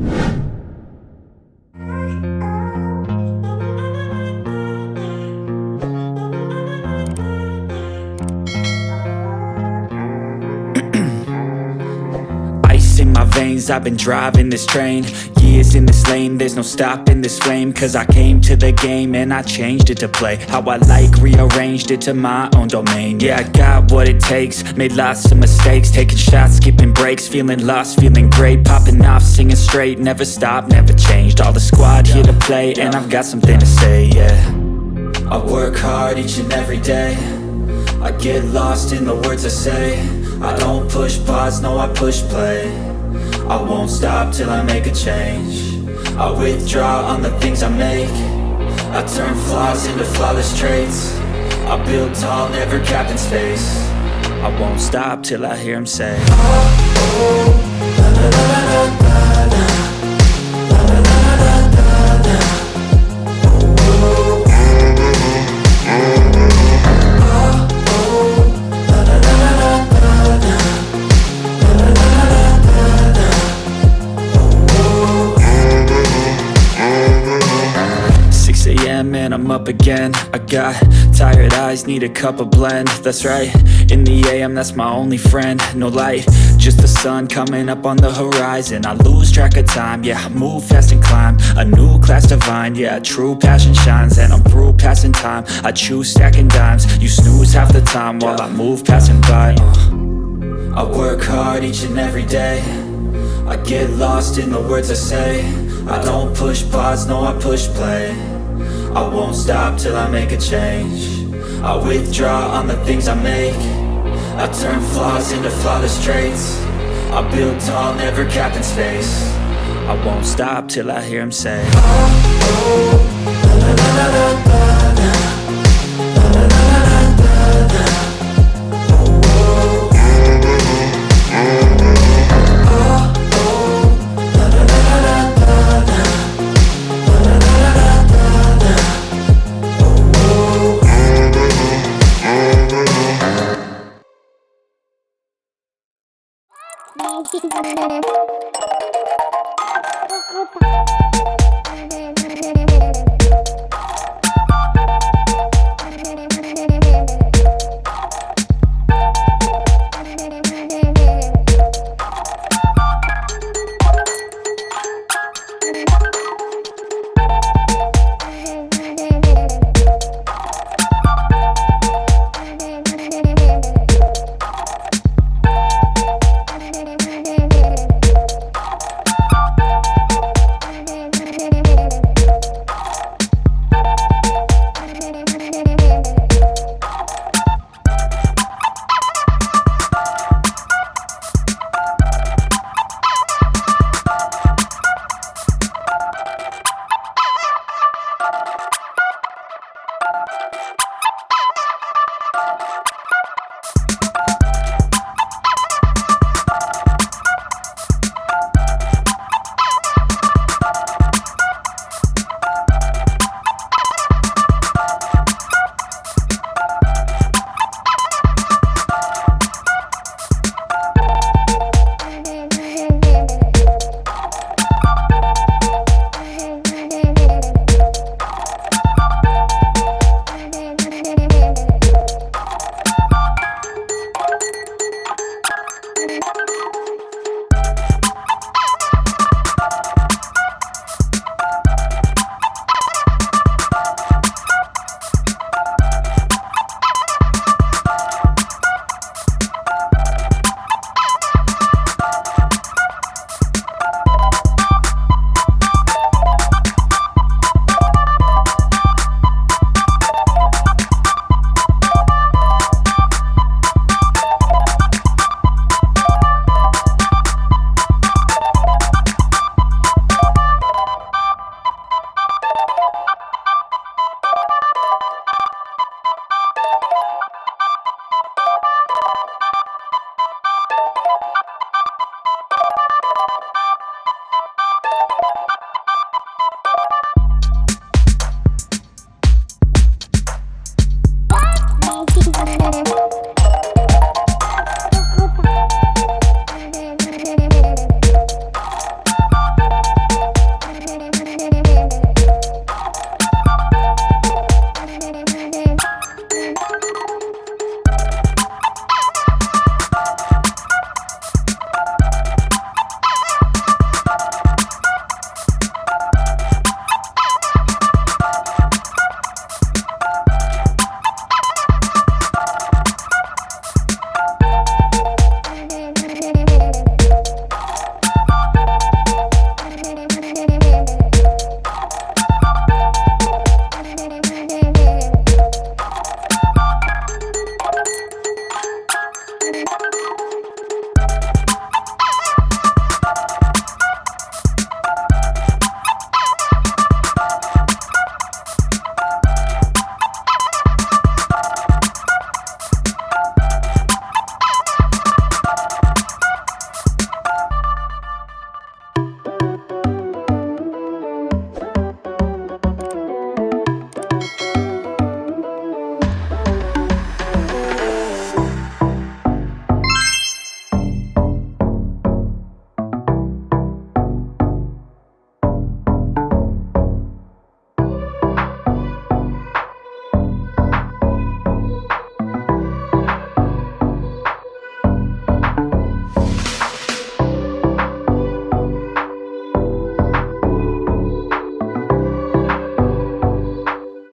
Ice in my veins, I've been driving this train. Years in this lane, there's no stopping this flame. Cause I came to the game and I changed it to play how I like, rearranged it to my own domain. Yeah, I got what it takes, made lots of mistakes, taking shots, skipping breaks, feeling lost, feeling great, popping off, singing straight, never stopped, never changed. All the squad here to play and I've got something to say, yeah. I work hard each and every day, I get lost in the words I say. I don't push pause, no I push play. I won't stop till I make a change. I withdraw on the things I make. I turn flaws into flawless traits. I build tall, never capped in space. I won't stop till I hear him say, oh, oh, la, la, la, la, la, la, la, la, la, la, la, la. And I'm up again. I got tired eyes, need a cup of blend. That's right, in the AM, that's my only friend. No light, just the sun coming up on the horizon. I lose track of time, yeah, I move fast and climb a new class divine, yeah, true passion shines. And I'm through passing time, I choose stacking dimes. You snooze half the time while I move passing by. I work hard each and every day, I get lost in the words I say. I don't push pause, no I push play. I won't stop till I make a change. I withdraw on the things I make. I turn flaws into flawless traits. I build tall, never capped in space. I won't stop till I hear him say, oh, oh, la, la, la, la, la.